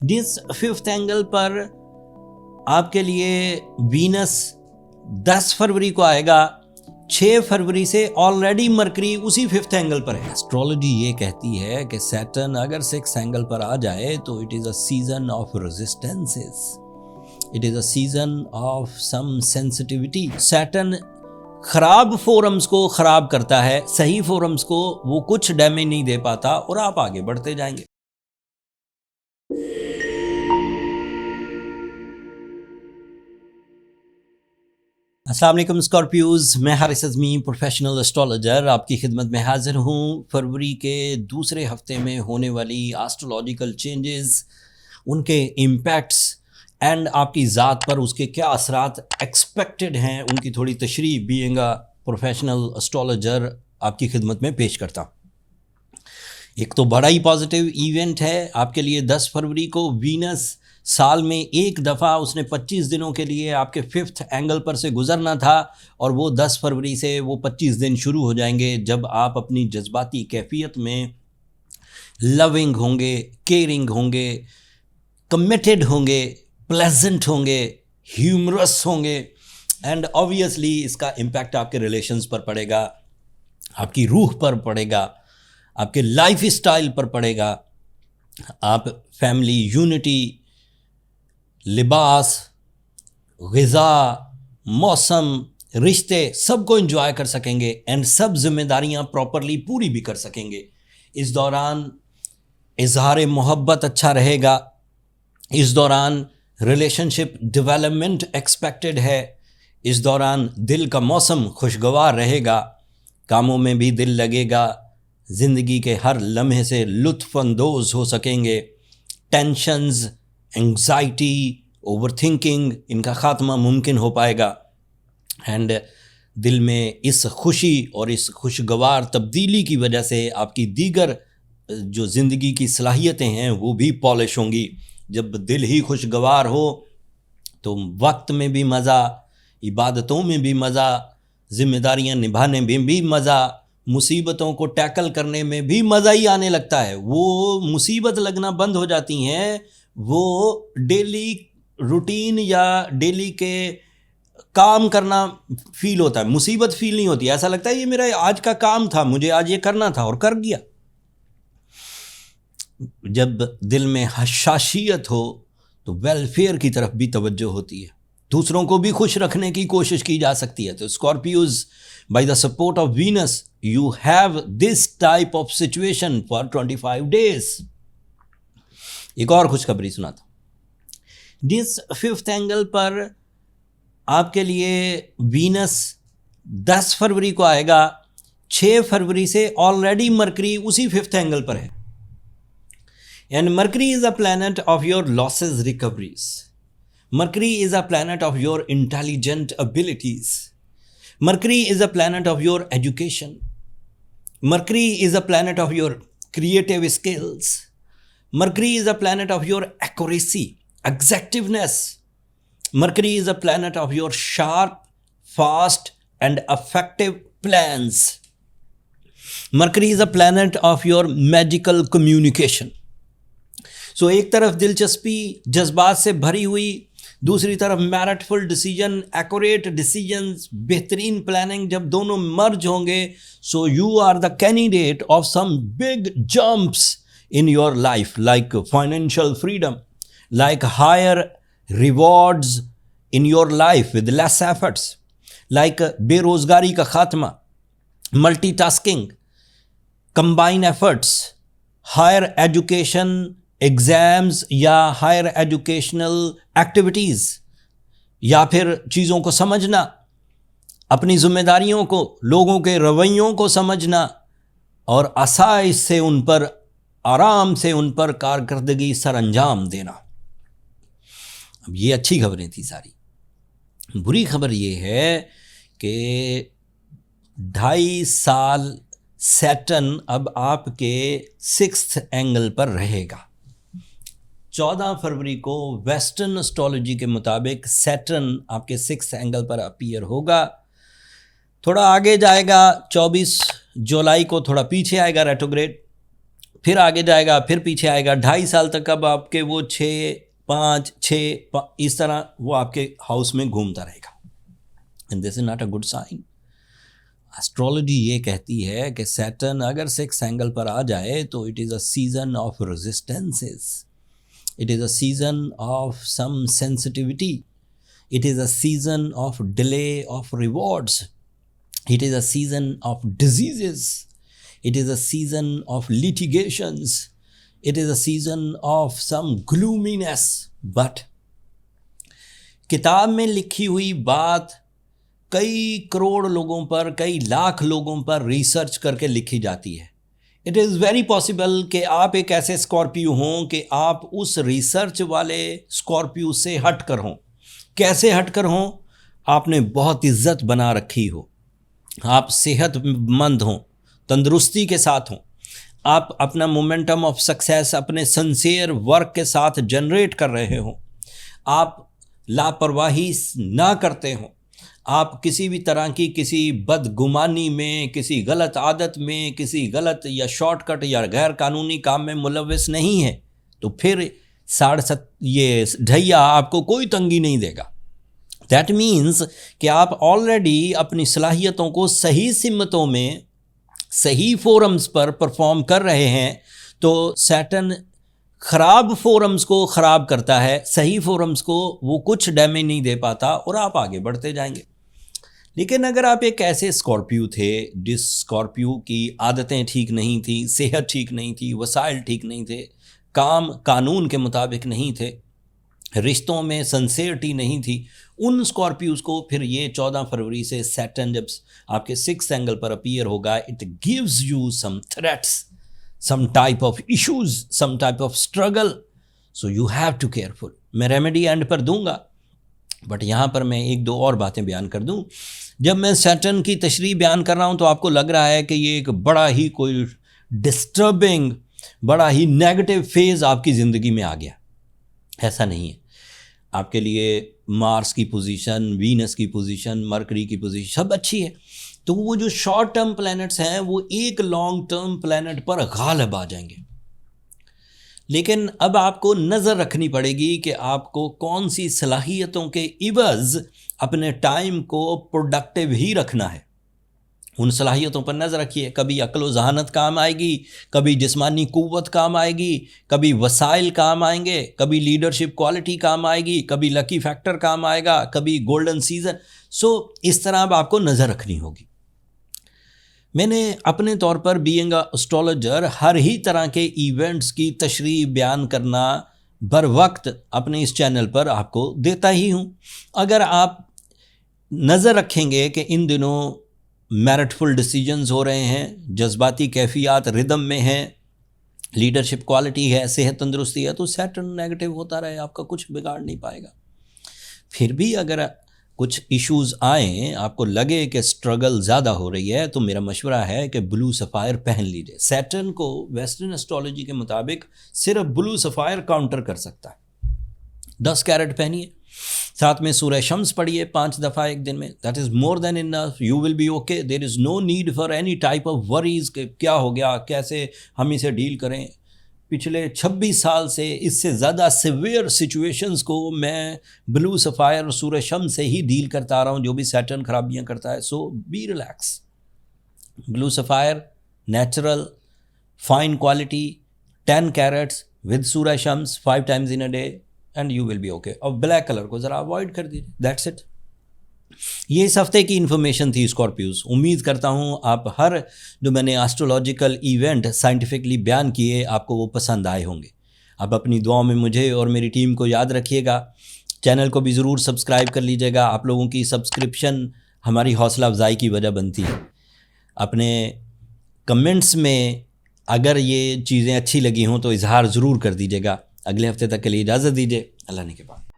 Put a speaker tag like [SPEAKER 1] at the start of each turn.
[SPEAKER 1] जिस fifth angle पर आपके लिए वीनस 10 फरवरी को आएगा, 6 फरवरी से ऑलरेडी मरकरी उसी फिफ्थ एंगल पर है। एस्ट्रोलॉजी ये कहती है कि सैटर्न अगर सिक्स एंगल पर आ जाए तो it is a season of resistances, it is a season of some sensitivity. Saturn खराब फोरम्स को खराब करता है, सही फोरम्स को वो कुछ डैमेज नहीं दे पाता और आप आगे बढ़ते जाएंगे। अस्सलाम वालेकुम स्कॉर्पियोज, मैं हारिस अज़मी प्रोफेशनल एस्ट्रोलॉजर आपकी खिदमत में हाजिर हूँ। फरवरी के दूसरे हफ्ते में होने वाली एस्ट्रोलॉजिकल चेंजेस, उनके इम्पैक्ट्स एंड आपकी ज़ात पर उसके क्या असरात एक्सपेक्टेड हैं, उनकी थोड़ी तशरीह बीइंग अ प्रोफेशनल एस्ट्रोलॉजर आपकी खिदमत में पेश करता हूँ। एक तो बड़ा ही पॉजिटिव इवेंट है आपके लिए। 10 फरवरी को वीनस साल में एक दफ़ा उसने 25 दिनों के लिए आपके फिफ्थ एंगल पर से गुजरना था और वो 10 फरवरी से वो 25 दिन शुरू हो जाएंगे जब आप अपनी जज्बाती कैफियत में लविंग होंगे, केयरिंग होंगे, कमिटेड होंगे, प्लेजेंट होंगे, ह्यूमरस होंगे एंड ऑब्वियसली इसका इम्पैक्ट आपके रिलेशंस पर पड़ेगा, आपकी रूह पर पड़ेगा, आपके लाइफ स्टाइल पर पड़ेगा। आप फैमिली यूनिटी, लिबास, ग़िज़ा, मौसम, रिश्ते सबको एंजॉय कर सकेंगे एंड सब जिम्मेदारियां प्रॉपरली पूरी भी कर सकेंगे। इस दौरान इजहार मोहब्बत अच्छा रहेगा, इस दौरान रिलेशनशिप डेवलपमेंट एक्सपेक्टेड है, इस दौरान दिल का मौसम खुशगवार रहेगा, कामों में भी दिल लगेगा, ज़िंदगी के हर लम्हे से लुत्फ़अंदोज़ हो सकेंगे। टेंशन्स, एंग्जाइटी, ओवरथिंकिंग, इनका ख़ात्मा मुमकिन हो पाएगा एंड दिल में इस खुशी और इस खुशगवार तब्दीली की वजह से आपकी दीगर जो ज़िंदगी की सलाहियतें हैं वो भी पॉलिश होंगी। जब दिल ही खुशगवार हो तो वक्त में भी मज़ा, इबादतों में भी मज़ा, ज़िम्मेदारियां निभाने में भी मज़ा, मुसीबतों को टैकल करने में भी मज़ा ही आने लगता है। वो मुसीबत लगना बंद हो जाती हैं, वो डेली रूटीन या डेली के काम करना फील होता है, मुसीबत फील नहीं होती। ऐसा लगता है ये मेरा आज का काम था, मुझे आज ये करना था और कर गया। जब दिल में हशाशियत हो तो वेलफेयर की तरफ भी तवज्जो होती है, दूसरों को भी खुश रखने की कोशिश की जा सकती है। तो Scorpios, by the support of Venus you have this type of situation for 25 days. एक और खुशखबरी सुनाता हूं। जिस फिफ्थ एंगल पर आपके लिए वीनस 10 फरवरी को आएगा, 6 फरवरी से ऑलरेडी मरकरी उसी फिफ्थ एंगल पर है and mercury is a planet of your losses recoveries. Mercury is a planet of your intelligent abilities. Mercury is a planet of your education. Mercury is a planet of your creative skills. Mercury is a planet of your accuracy, exactiveness. Mercury is a planet of your sharp, fast and effective plans. Mercury is a planet of your magical communication. So एक तरफ दिलचस्पी जज्बात से भरी हुई, दूसरी तरफ meritful decision, accurate decisions, बेहतरीन प्लानिंग, जब दोनों मर्ज होंगे so you are the candidate of some big jumps in your life, like financial freedom, like higher rewards in your life with less efforts, like बेरोजगारी का खात्मा, multitasking, combine efforts, higher education exams या higher educational activities, या फिर चीज़ों को समझना, अपनी जिम्मेदारियों को, लोगों के रवैयों को समझना और आसाइश से उन पर, आराम से उन पर कारकर्दगी सर अंजाम देना। अब ये अच्छी खबरें थी सारी। बुरी खबर ये है कि 2.5 साल सैटर्न अब आपके 6th एंगल पर रहेगा। 14 फरवरी को वेस्टर्न एस्ट्रोलॉजी के मुताबिक सैटर्न आपके 6th एंगल पर अपीयर होगा, थोड़ा आगे जाएगा, 24 जुलाई को थोड़ा पीछे आएगा रेट्रोग्रेड, फिर आगे जाएगा, फिर पीछे आएगा, 2.5 साल तक अब आपके वो 6 5 6 इस तरह वो आपके हाउस में घूमता रहेगा। And this is not a good sign. Astrology ये कहती है कि सैटर्न अगर 6 एंगल पर आ जाए तो it is a season of resistances, it is a season of some sensitivity, it is a season of delay of rewards, it is a season of diseases, it is a season of litigations, it is a season of some gloominess. But किताब में लिखी हुई बात कई करोड़ लोगों पर, कई लाख लोगों पर रिसर्च करके लिखी जाती है। इट इज़ वेरी पॉसिबल कि आप एक ऐसे स्कॉर्पियो हों कि आप उस रिसर्च वाले स्कॉर्पियो से हट कर हों। कैसे हटकर हों? आपने बहुत इज्जत बना रखी हो, आप सेहतमंद हों, तंदुरुस्ती के साथ हों, आप अपना मोमेंटम ऑफ सक्सेस अपने सिंसियर वर्क के साथ जनरेट कर रहे हों, आप लापरवाही ना करते हों, आप किसी भी तरह की किसी बदगुमानी में, किसी गलत आदत में, किसी गलत या शॉर्टकट या गैर कानूनी काम में मुलव्वस नहीं है, तो फिर 7.5 ये ढैया आपको कोई तंगी नहीं देगा। दैट मीन्स कि आप ऑलरेडी अपनी सलाहियतों को सही सिमतों में, सही फोरम्स पर परफॉर्म कर रहे हैं। तो सैटर्न ख़राब फोरम्स को ख़राब करता है, सही फोरम्स को वो कुछ डैमेज नहीं दे पाता और आप आगे बढ़ते जाएंगे। लेकिन अगर आप एक ऐसे स्कॉर्पियो थे जिस स्कॉर्पियो की आदतें ठीक नहीं थी, सेहत ठीक नहीं थी, वसाइल ठीक नहीं थे, काम कानून के मुताबिक नहीं थे, रिश्तों में सिंसियरिटी नहीं थी, उन स्कॉर्पियोज को फिर ये 14 फरवरी से सैटर्न जब आपके 6 एंगल पर अपीयर होगा, it gives you some threats, some type of issues, some type of struggle, so you have to careful. मैं रेमेडी एंड पर दूंगा, बट यहाँ पर मैं 1-2 और बातें बयान कर दूँ। जब मैं सैटर्न की तशरीह बयान कर रहा हूँ तो आपको लग रहा है कि ये एक बड़ा ही कोई डिस्टर्बिंग, बड़ा ही नेगेटिव फेज़ आपकी ज़िंदगी में आ गया। ऐसा नहीं है। आपके लिए मार्स की पोजीशन, वीनस की पोजीशन, मरकरी की पोजीशन सब अच्छी है। तो वो जो शॉर्ट टर्म प्लैनेट्स हैं वो एक लॉन्ग टर्म प्लैनेट पर गालिब आ जाएंगे। लेकिन अब आपको नज़र रखनी पड़ेगी कि आपको कौन सी सलाहियतों के इवज़ अपने टाइम को प्रोडक्टिव ही रखना है। उन सलाहियतों पर नज़र रखिए। कभी अक्ल व जहानत काम आएगी, कभी जिस्मानी क़ुव्वत काम आएगी, कभी वसाइल काम आएंगे, कभी लीडरशिप क्वालिटी काम आएगी, कभी लकी फैक्टर काम आएगा, कभी गोल्डन सीजन। सो इस तरह अब आपको नज़र रखनी होगी। मैंने अपने तौर पर बीइंग अ एस्ट्रोलॉजर हर ही तरह के इवेंट्स की तशरीह बयान करना बर वक्त अपने इस चैनल पर आपको देता ही हूँ। अगर आप नज़र रखेंगे कि इन दिनों मेरिटफुल डिसीजंस हो रहे हैं, जज्बाती कैफियत रिदम में हैं, लीडरशिप क्वालिटी है, सेहत तंदुरुस्ती है, तो सैटर्न नेगेटिव होता रहे, आपका कुछ बिगाड़ नहीं पाएगा। फिर भी अगर कुछ इश्यूज़ आएँ, आपको लगे कि स्ट्रगल ज़्यादा हो रही है, तो मेरा मशवरा है कि ब्लू सफ़ायर पहन लीजिए। सैटर्न को वेस्टर्न एस्ट्रोलॉजी के मुताबिक सिर्फ ब्लू सफ़ायर काउंटर कर सकता है। 10 कैरेट पहनिए, साथ में सूरह शम्स पढ़िए 5 दफ़ा एक दिन में। That is more than enough, you will be okay. There is no need for any type of worries कि क्या हो गया, कैसे हम इसे डील करें। पिछले 26 साल से इससे ज़्यादा सिवियर सिचुएशंस को मैं ब्लू सफ़ायर और सूरह शम्स से ही डील करता आ रहा हूँ, जो भी सैटर्न खराबियाँ करता है। So be relax. Blue sapphire natural fine quality 10 carats with सूरह शम्स 5 times in a day and you will be okay. और ब्लैक कलर को ज़रा अवॉइड कर दीजिए। That's it. ये इस हफ्ते की इन्फॉर्मेशन थी स्कॉर्पियोज। उम्मीद करता हूँ आप हर जो मैंने एस्ट्रोलॉजिकल इवेंट साइंटिफिकली बयान किए आपको वो पसंद आए होंगे। आप अपनी दुआओं में मुझे और मेरी टीम को याद रखिएगा। चैनल को भी ज़रूर सब्सक्राइब कर लीजिएगा। आप लोगों की सब्सक्रिप्शन हमारी हौसला अफजाई की वजह बनती है। अपने कमेंट्स में अगर ये चीज़ें अच्छी लगी हों तो इजहार ज़रूर कर दीजिएगा। अगले हफ्ते तक के लिए इजाज़त दीजिए। अल्लाह ने के बाद।